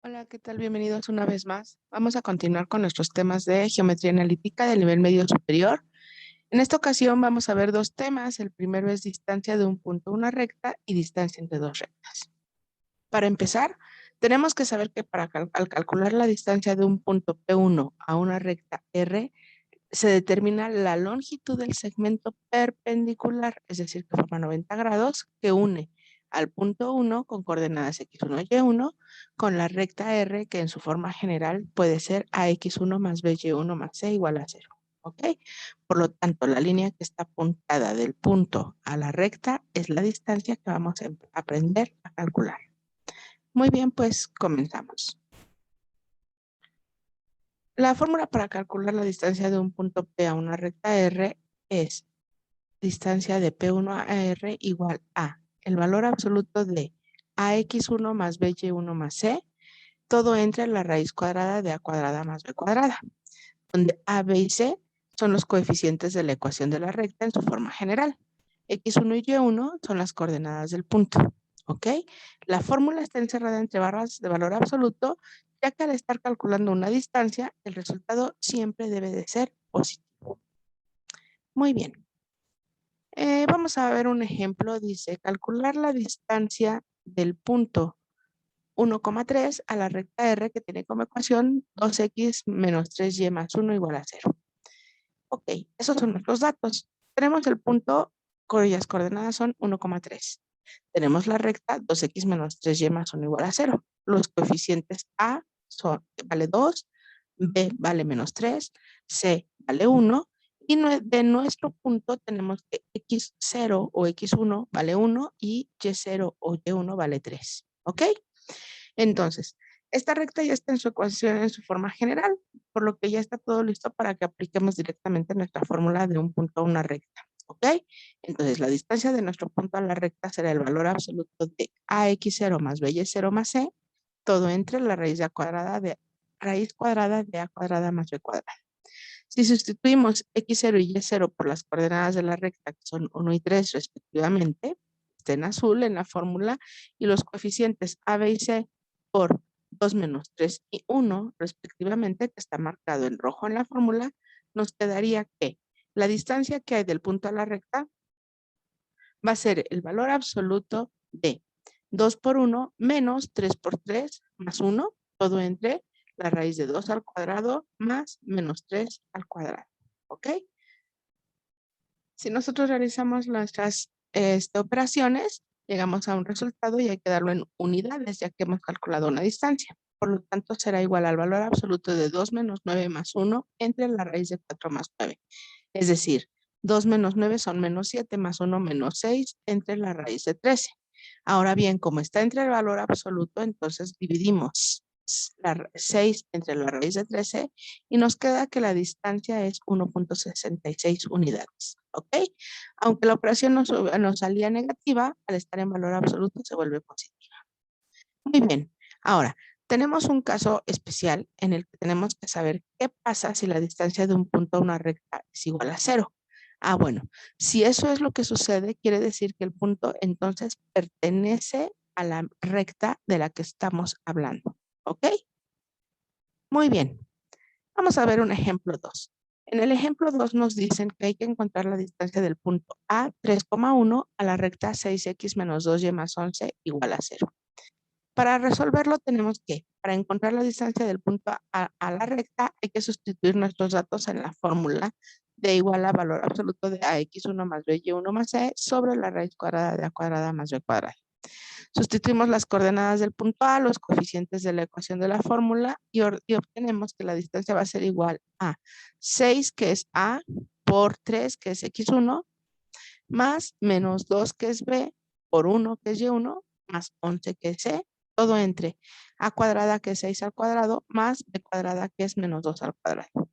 Hola, ¿qué tal? Bienvenidos una vez más. Vamos a continuar con nuestros temas de geometría analítica del nivel medio superior. En esta ocasión vamos a ver dos temas. El primero es distancia de un punto a una recta y distancia entre dos rectas. Para empezar, tenemos que saber que al calcular la distancia de un punto P1 a una recta R, se determina la longitud del segmento perpendicular, es decir, que forma 90 grados, que une al punto 1 con coordenadas x1 y y1 con la recta R, que en su forma general puede ser ax1 más by1 más c igual a 0. ¿Ok? Por lo tanto, la línea que está apuntada del punto a la recta es la distancia que vamos a aprender a calcular. Muy bien, pues comenzamos. La fórmula para calcular la distancia de un punto P a una recta R es distancia de P1 a R igual a el valor absoluto de AX1 más BY1 más C, todo entre la raíz cuadrada de A cuadrada más B cuadrada, donde A, B y C son los coeficientes de la ecuación de la recta en su forma general. X1 y Y1 son las coordenadas del punto. ¿Ok? La fórmula está encerrada entre barras de valor absoluto, ya que al estar calculando una distancia, el resultado siempre debe de ser positivo. Muy bien. Vamos a ver un ejemplo. Dice, calcular la distancia del punto 1,3 a la recta R que tiene como ecuación 2x menos 3y más 1 igual a 0. Ok, esos son nuestros datos. Tenemos el punto cuyas coordenadas son 1,3. Tenemos la recta 2x menos 3y más 1 igual a 0. Los coeficientes A vale 2, B vale menos 3, C vale 1 y de nuestro punto tenemos que x0 o x1 vale 1 y y0 o y1 vale 3. ¿Ok? Entonces, esta recta ya está en su ecuación en su forma general, por lo que ya está todo listo para que apliquemos directamente nuestra fórmula de un punto a una recta. ¿Ok? Entonces, la distancia de nuestro punto a la recta será el valor absoluto de ax0 más by0 más c, todo entre la raíz cuadrada de a cuadrada más b cuadrada. Si sustituimos x0 y y0 por las coordenadas de la recta, que son 1 y 3 respectivamente, está en azul en la fórmula, y los coeficientes a, b y c por 2 menos 3 y 1 respectivamente, que está marcado en rojo en la fórmula, nos quedaría que la distancia que hay del punto a la recta va a ser el valor absoluto de 2 por 1 menos 3 por 3 más 1, todo entre la raíz de 2 al cuadrado más menos 3 al cuadrado. ¿Ok? Si nosotros realizamos nuestras operaciones, llegamos a un resultado y hay que darlo en unidades, ya que hemos calculado una distancia. Por lo tanto, será igual al valor absoluto de 2 menos 9 más 1 entre la raíz de 4 más 9. Es decir, 2 menos 9 son menos 7 más 1 menos 6 entre la raíz de 13. Ahora bien, como está entre el valor absoluto, entonces dividimos la 6 entre la raíz de 13 y nos queda que la distancia es 1,66 unidades. ¿Ok? Aunque la operación nos salía negativa, al estar en valor absoluto se vuelve positiva. Muy bien. Ahora, tenemos un caso especial en el que tenemos que saber qué pasa si la distancia de un punto a una recta es igual a 0. Ah, bueno, si eso es lo que sucede, quiere decir que el punto entonces pertenece a la recta de la que estamos hablando. ¿Ok? Muy bien. Vamos a ver un ejemplo 2. En el ejemplo 2 nos dicen que hay que encontrar la distancia del punto A 3,1 a la recta 6x menos 2y más 11 igual a 0. Para resolverlo tenemos que, para encontrar la distancia del punto a la recta, hay que sustituir nuestros datos en la fórmula de igual a valor absoluto de ax1 más by1 más c sobre la raíz cuadrada de a cuadrada más b cuadrada. Sustituimos las coordenadas del punto A, los coeficientes de la ecuación de la fórmula y obtenemos que la distancia va a ser igual a 6, que es A, por 3, que es x1, más menos 2, que es B, por 1, que es y1, más 11, que es C, todo entre a cuadrada, que es 6 al cuadrado, más b cuadrada, que es menos 2 al cuadrado.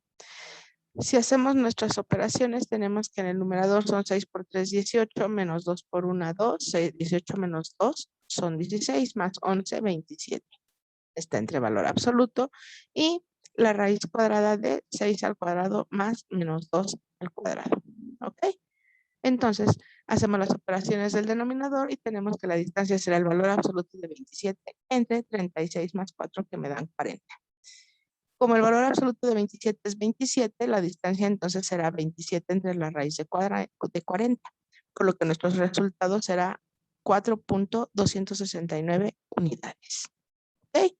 Si hacemos nuestras operaciones, tenemos que en el numerador son 6 por 3, 18, menos 2 por 1, 2, 18 menos 2 son 16, más 11, 27. Está entre valor absoluto y la raíz cuadrada de 6 al cuadrado más menos 2 al cuadrado. ¿Ok? Entonces, hacemos las operaciones del denominador y tenemos que la distancia será el valor absoluto de 27 entre 36 más 4 que me dan 40. Como el valor absoluto de 27 es 27, la distancia entonces será 27 entre la raíz de 40, por lo que nuestro resultado será 4.269 unidades. ¿Ok?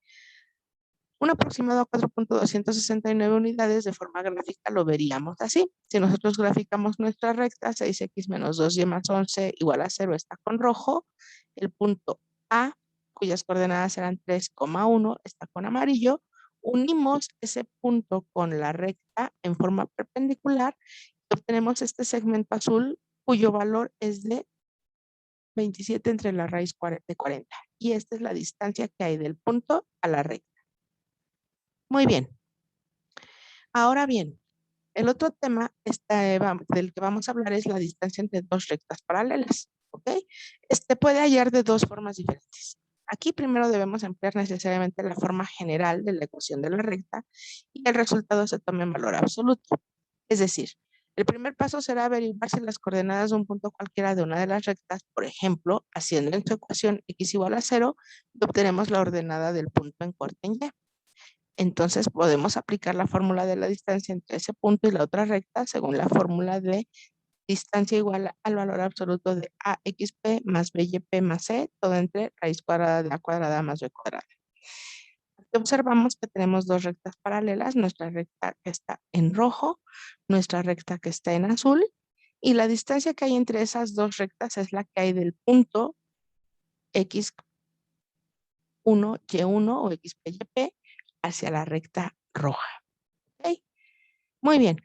Un aproximado a 4.269 unidades de forma gráfica lo veríamos así. Si nosotros graficamos nuestra recta, 6x menos 2y más 11 igual a 0 está con rojo. El punto A, cuyas coordenadas serán 3,1, está con amarillo. Unimos ese punto con la recta en forma perpendicular y obtenemos este segmento azul cuyo valor es de 27 entre la raíz de 40. Y esta es la distancia que hay del punto a la recta. Muy bien. Ahora bien, el otro tema del que vamos a hablar es la distancia entre dos rectas paralelas, ¿ok? Este puede hallar de dos formas diferentes. Aquí primero debemos emplear necesariamente la forma general de la ecuación de la recta y el resultado se toma en valor absoluto. Es decir, el primer paso será averiguar si las coordenadas de un punto cualquiera de una de las rectas, por ejemplo, haciendo en su ecuación x igual a 0, obtenemos la ordenada del punto en corte en y. Entonces podemos aplicar la fórmula de la distancia entre ese punto y la otra recta según la fórmula de distancia igual al valor absoluto de AXP más BYP más C, todo entre raíz cuadrada de A cuadrada más B cuadrada. Aquí observamos que tenemos dos rectas paralelas, nuestra recta que está en rojo, nuestra recta que está en azul, y la distancia que hay entre esas dos rectas es la que hay del punto X1, Y1 o XP, YP hacia la recta roja. ¿Okay? Muy bien.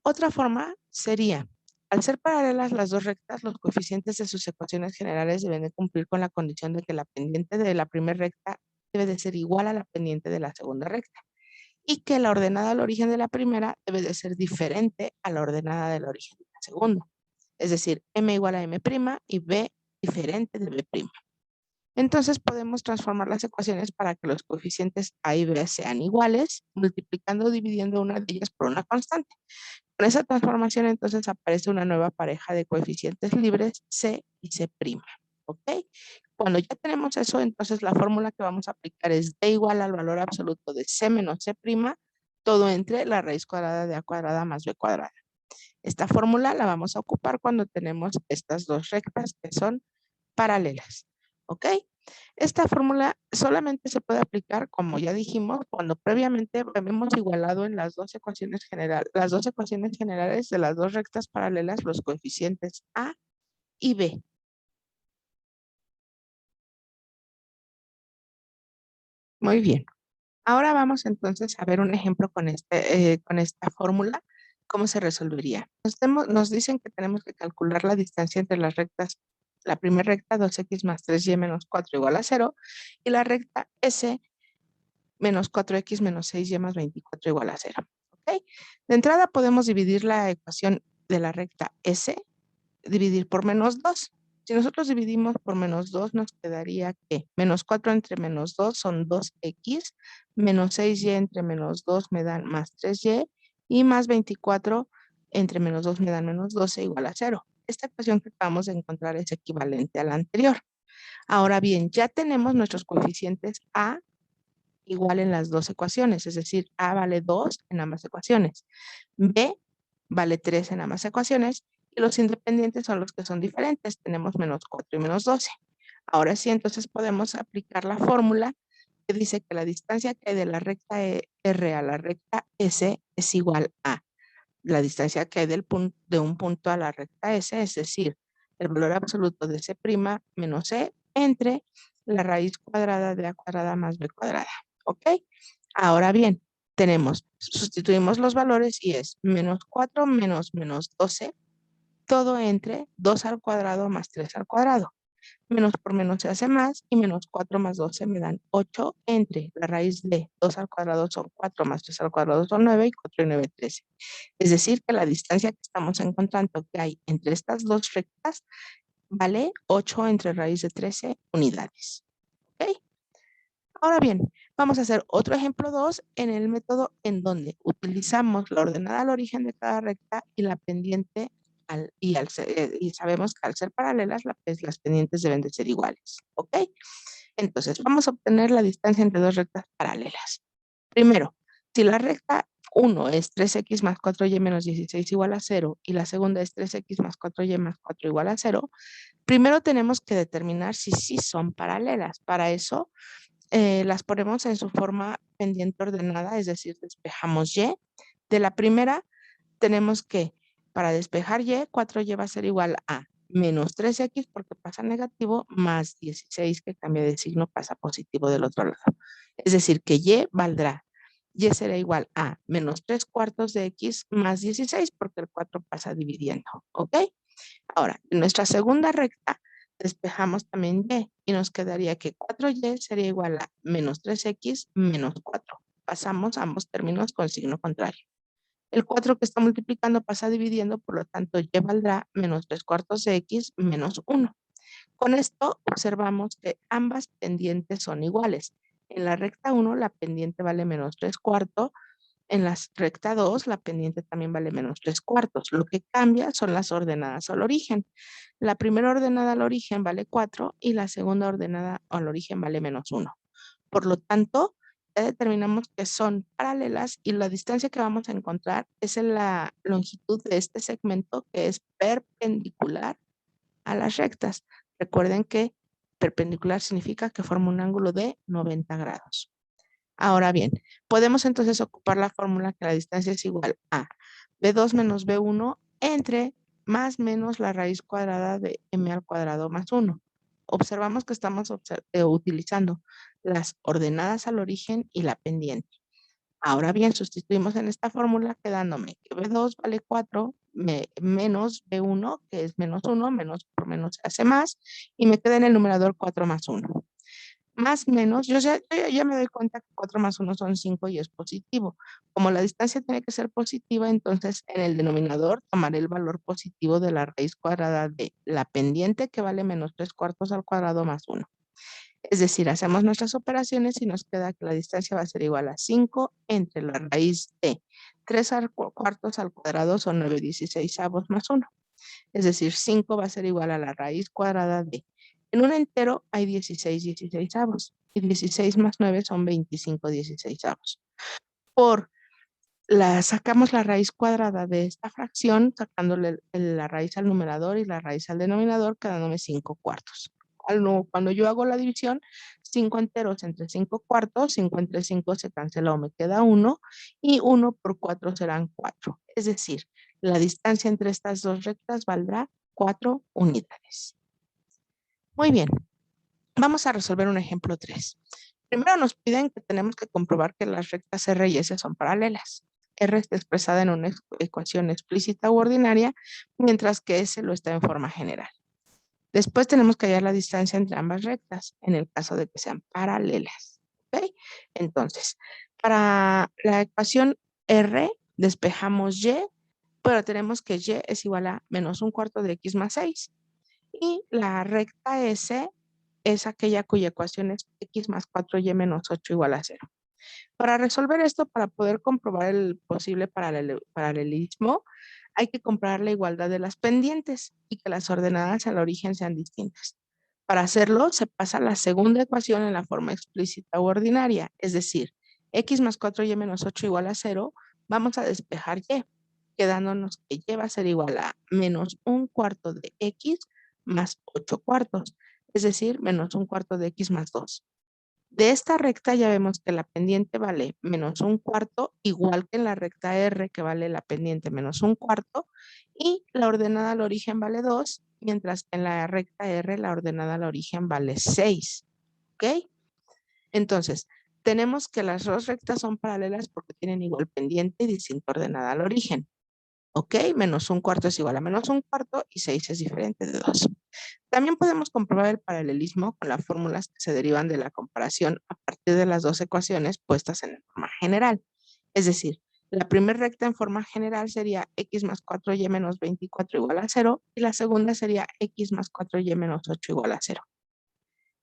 Otra forma sería, al ser paralelas las dos rectas, los coeficientes de sus ecuaciones generales deben de cumplir con la condición de que la pendiente de la primera recta debe de ser igual a la pendiente de la segunda recta y que la ordenada al origen de la primera debe de ser diferente a la ordenada del origen de la segunda. Es decir, m igual a m' y b diferente de b'. Entonces podemos transformar las ecuaciones para que los coeficientes a y b sean iguales, multiplicando o dividiendo una de ellas por una constante. Con esa transformación entonces aparece una nueva pareja de coeficientes libres C y C'. ¿Ok? Cuando ya tenemos eso, entonces la fórmula que vamos a aplicar es D igual al valor absoluto de C menos C', todo entre la raíz cuadrada de A cuadrada más B cuadrada. Esta fórmula la vamos a ocupar cuando tenemos estas dos rectas que son paralelas. ¿Ok? Esta fórmula solamente se puede aplicar, como ya dijimos, cuando previamente hemos igualado en las dos ecuaciones generales de las dos rectas paralelas los coeficientes A y B. Muy bien. Ahora vamos entonces a ver un ejemplo con esta fórmula, cómo se resolvería. Nos dicen que tenemos que calcular la distancia entre las rectas, la primera recta 2x más 3y menos 4 igual a 0 y la recta S menos 4x menos 6y más 24 igual a 0. ¿Ok? De entrada podemos dividir la ecuación de la recta S, dividir por menos 2. Si nosotros dividimos por menos 2, nos quedaría que menos 4 entre menos 2 son 2x, menos 6y entre menos 2 me dan más 3y, y más 24 entre menos 2 me dan menos 12 igual a 0. Esta ecuación que acabamos de encontrar es equivalente a la anterior. Ahora bien, ya tenemos nuestros coeficientes A igual en las dos ecuaciones, es decir, A vale 2 en ambas ecuaciones, B vale 3 en ambas ecuaciones, y los independientes son los que son diferentes, tenemos menos 4 y menos 12. Ahora sí, entonces podemos aplicar la fórmula que dice que la distancia que hay de la recta R a la recta S es igual a la distancia que hay de un punto a la recta S, es decir, el valor absoluto de C' menos C entre la raíz cuadrada de A cuadrada más B cuadrada. ¿Ok? Ahora bien, sustituimos los valores y es menos 4 menos menos 12, todo entre 2 al cuadrado más 3 al cuadrado. Menos por menos se hace más y menos 4 más 12 me dan 8 entre la raíz de 2 al cuadrado son 4 más 3 al cuadrado son 9 y 4 y 9, 13. Es decir, que la distancia que estamos encontrando que hay entre estas dos rectas vale 8 entre raíz de 13 unidades. ¿Ok? Ahora bien, Vamos a hacer otro ejemplo 2 en el método en donde utilizamos la ordenada al origen de cada recta y la pendiente y sabemos que al ser paralelas, las pendientes deben de ser iguales, ¿ok? Entonces, vamos a obtener la distancia entre dos rectas paralelas. Primero, si la recta 1 es 3x más 4y menos 16 igual a 0 y la segunda es 3x más 4y más 4 igual a 0, primero tenemos que determinar si sí son paralelas. Para eso, las ponemos en su forma pendiente ordenada, es decir, despejamos y. De la primera, tenemos que, para despejar y, 4y va a ser igual a menos 3x porque pasa negativo, más 16 que cambia de signo, pasa positivo del otro lado. Es decir, que y será igual a menos 3 cuartos de x más 16 porque el 4 pasa dividiendo, ¿ok? Ahora, en nuestra segunda recta, despejamos también y nos quedaría que 4y sería igual a menos 3x menos 4. Pasamos ambos términos con signo contrario. El 4 que está multiplicando pasa dividiendo, por lo tanto, y valdrá menos 3 cuartos de x menos 1. Con esto observamos que ambas pendientes son iguales. En la recta 1 la pendiente vale menos 3 cuartos, en la recta 2 la pendiente también vale menos 3 cuartos. Lo que cambia son las ordenadas al origen. La primera ordenada al origen vale 4 y la segunda ordenada al origen vale menos 1. Por lo tanto, ya determinamos que son paralelas y la distancia que vamos a encontrar es en la longitud de este segmento que es perpendicular a las rectas. Recuerden que perpendicular significa que forma un ángulo de 90 grados. Ahora bien, podemos entonces ocupar la fórmula que la distancia es igual a b2 menos b1 entre más menos la raíz cuadrada de m al cuadrado más 1. Observamos que estamos utilizando las ordenadas al origen y la pendiente. Ahora bien, sustituimos en esta fórmula quedándome que b2 vale 4 menos b1, que es menos 1, menos por menos se hace más, y me queda en el numerador 4 más 1. Más menos, yo ya me doy cuenta que 4 más 1 son 5 y es positivo. Como la distancia tiene que ser positiva, entonces en el denominador tomaré el valor positivo de la raíz cuadrada de la pendiente, que vale menos 3 cuartos al cuadrado más 1. Es decir, hacemos nuestras operaciones y nos queda que la distancia va a ser igual a 5 entre la raíz de 3 cuartos al cuadrado son 9/16 más 1. Es decir, 5 va a ser igual a la raíz cuadrada de. En un entero hay 16 16avos y 16 más 9 son 25 16avos. Sacamos la raíz cuadrada de esta fracción, sacándole la raíz al numerador y la raíz al denominador, quedándome 5 cuartos. Cuando yo hago la división, 5 enteros entre 5 cuartos, 5 entre 5 se canceló, me queda 1, y 1 por 4 serán 4. Es decir, la distancia entre estas dos rectas valdrá 4 unidades. Muy bien, vamos a resolver un ejemplo 3. Primero nos piden que tenemos que comprobar que las rectas R y S son paralelas. R está expresada en una ecuación explícita u ordinaria, mientras que S lo está en forma general. Después tenemos que hallar la distancia entre ambas rectas, en el caso de que sean paralelas. ¿Ok? Entonces, para la ecuación R, despejamos Y, pero tenemos que Y es igual a menos un cuarto de X más 6. Y la recta S es aquella cuya ecuación es X más 4Y menos 8 igual a 0. Para resolver esto, para poder comprobar el posible paralelismo, hay que comprobar la igualdad de las pendientes y que las ordenadas al origen sean distintas. Para hacerlo, se pasa la segunda ecuación en la forma explícita u ordinaria, es decir, x más 4y menos 8 igual a 0, vamos a despejar y, quedándonos que y va a ser igual a menos un cuarto de x más 8 cuartos, es decir, menos un cuarto de x más 2. De esta recta ya vemos que la pendiente vale menos un cuarto, igual que en la recta R, que vale la pendiente menos un cuarto, y la ordenada al origen vale 2, mientras que en la recta R la ordenada al origen vale 6. ¿Ok? Entonces, tenemos que las dos rectas son paralelas porque tienen igual pendiente y distinta ordenada al origen. ¿Ok? Menos un cuarto es igual a menos un cuarto y 6 es diferente de 2. También podemos comprobar el paralelismo con las fórmulas que se derivan de la comparación a partir de las dos ecuaciones puestas en forma general. Es decir, la primera recta en forma general sería x más 4y menos 24 igual a 0 y la segunda sería x más 4y menos 8 igual a 0.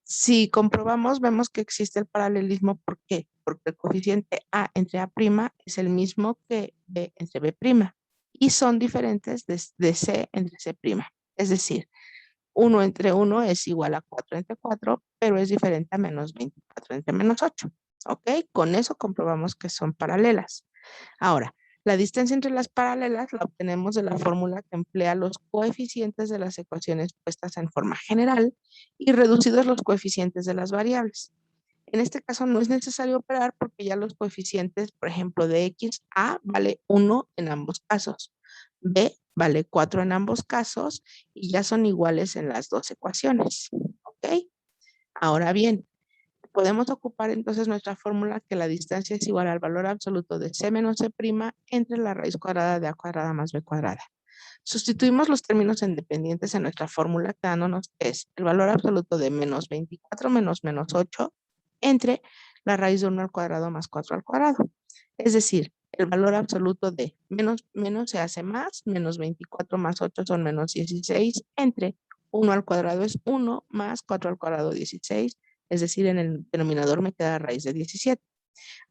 Si comprobamos, vemos que existe el paralelismo. ¿Por qué? Porque el coeficiente A entre A' es el mismo que B entre B' y son diferentes de C entre C'. Es decir, 1 entre 1 es igual a 4 entre 4, pero es diferente a menos 24 entre menos 8. ¿Ok? Con eso comprobamos que son paralelas. Ahora, la distancia entre las paralelas la obtenemos de la fórmula que emplea los coeficientes de las ecuaciones puestas en forma general y reducidos los coeficientes de las variables. En este caso no es necesario operar porque ya los coeficientes, por ejemplo, de x, a vale 1 en ambos casos, b vale 4 en ambos casos y ya son iguales en las dos ecuaciones. ¿Ok? Ahora bien, podemos ocupar entonces nuestra fórmula que la distancia es igual al valor absoluto de c menos c' entre la raíz cuadrada de a cuadrada más b cuadrada. Sustituimos los términos independientes en nuestra fórmula, quedándonos que es el valor absoluto de menos 24 menos menos 8 entre la raíz de 1 al cuadrado más 4 al cuadrado. Es decir, el valor absoluto de menos se hace más, menos 24 más 8 son menos 16, entre 1 al cuadrado es 1, más 4 al cuadrado 16, es decir, en el denominador me queda raíz de 17.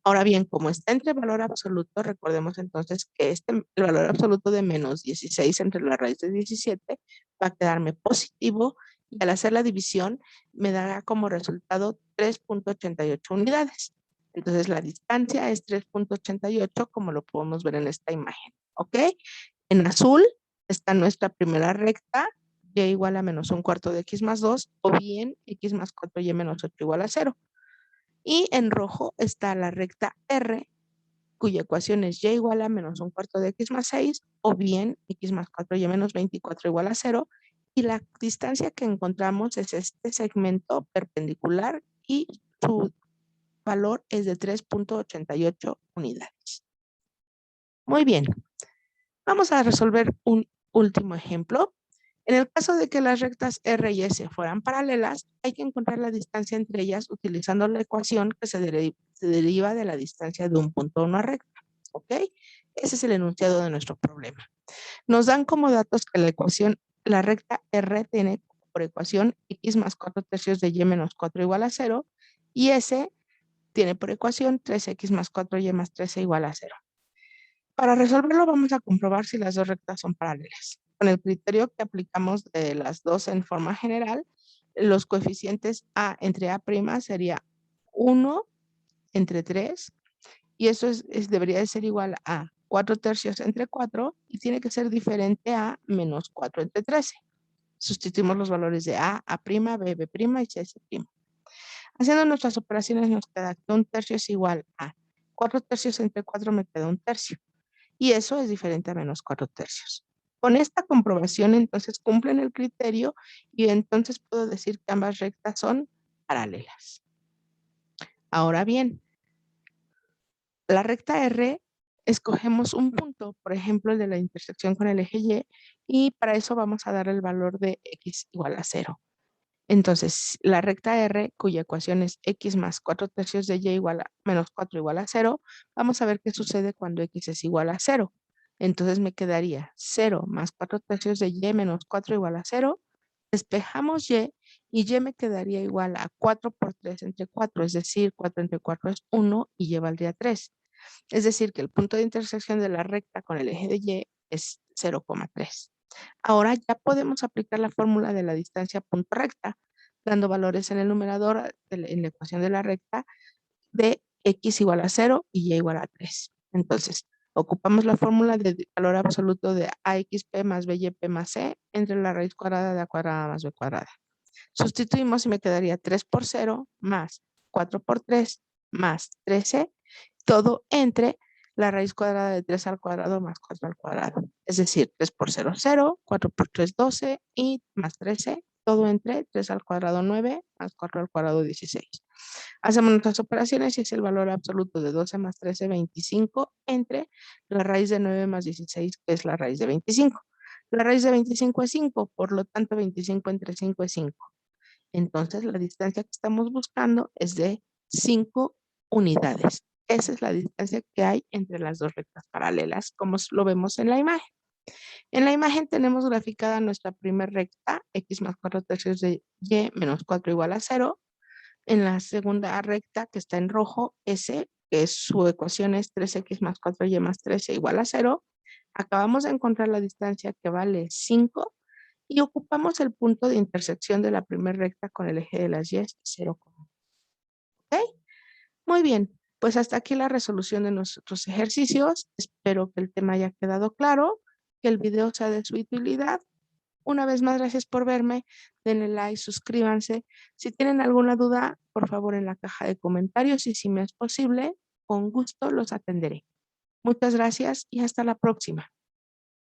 Ahora bien, como está entre valor absoluto, recordemos entonces que el valor absoluto de menos 16 entre la raíz de 17 va a quedarme positivo y al hacer la división me dará como resultado 3.88 unidades. Entonces la distancia es 3.88 como lo podemos ver en esta imagen. ¿Ok? En azul está nuestra primera recta, y igual a menos un cuarto de x más 2, o bien x más 4y menos 8 igual a 0. Y en rojo está la recta R, cuya ecuación es y igual a menos un cuarto de x más 6, o bien x más 4y menos 24 igual a 0. Y la distancia que encontramos es este segmento perpendicular y su valor es de 3.88 unidades. Muy bien, vamos a resolver un último ejemplo. En el caso de que las rectas R y S fueran paralelas, hay que encontrar la distancia entre ellas utilizando la ecuación que se deriva de la distancia de un punto a una recta. ¿Ok? Ese es el enunciado de nuestro problema. Nos dan como datos que la recta R tiene por ecuación x más 4 tercios de y menos 4 igual a 0 y S tiene por ecuación 3x más 4y más 13 igual a 0. Para resolverlo vamos a comprobar si las dos rectas son paralelas. Con el criterio que aplicamos de las dos en forma general, los coeficientes A entre A' sería 1 entre 3 y eso debería de ser igual a 4 tercios entre 4 y tiene que ser diferente a menos 4 entre 13. Sustituimos los valores de A, A', B, B' y C, C'. Haciendo nuestras operaciones nos queda que un tercio es igual a 4 tercios entre 4 me queda un tercio. Y eso es diferente a menos 4 tercios. Con esta comprobación, entonces, cumplen el criterio y entonces puedo decir que ambas rectas son paralelas. Ahora bien, la recta R, escogemos un punto, por ejemplo, el de la intersección con el eje y para eso vamos a dar el valor de x igual a 0. Entonces, la recta R, cuya ecuación es x más 4 tercios de y igual a menos 4 igual a 0, vamos a ver qué sucede cuando x es igual a 0. Entonces me quedaría 0 más 4 tercios de y menos 4 igual a 0. Despejamos y me quedaría igual a 4 por 3 entre 4, es decir, 4 entre 4 es 1 y y valdría 3. Es decir, que el punto de intersección de la recta con el eje de y es 0,3. Ahora ya podemos aplicar la fórmula de la distancia punto recta, dando valores en el numerador, en la ecuación de la recta, de x igual a 0 y y igual a 3. Entonces, ocupamos la fórmula de valor absoluto de AXP más BYP más C entre la raíz cuadrada de A cuadrada más B cuadrada. Sustituimos y me quedaría 3 por 0 más 4 por 3 más 13, todo entre la raíz cuadrada de 3 al cuadrado más 4 al cuadrado. Es decir, 3 por 0, 0, 4 por 3, 12 y más 13, todo entre 3 al cuadrado 9 más 4 al cuadrado 16. Hacemos nuestras operaciones y es el valor absoluto de 12 más 13, 25, entre la raíz de 9 más 16, que es la raíz de 25. La raíz de 25 es 5, por lo tanto 25 entre 5 es 5. Entonces la distancia que estamos buscando es de 5 unidades. Esa es la distancia que hay entre las dos rectas paralelas, como lo vemos en la imagen. En la imagen tenemos graficada nuestra primera recta, x más 4 tercios de y menos 4 igual a 0, En la segunda recta que está en rojo, S, que es su ecuación es 3x más 4y más 13 igual a 0, acabamos de encontrar la distancia que vale 5 y ocupamos el punto de intersección de la primera recta con el eje de las y, 0. ¿Ok? Muy bien, pues hasta aquí la resolución de nuestros ejercicios. Espero que el tema haya quedado claro, que el video sea de su utilidad. Una vez más, gracias por verme. Denle like, suscríbanse. Si tienen alguna duda, por favor en la caja de comentarios y si me es posible, con gusto los atenderé. Muchas gracias y hasta la próxima.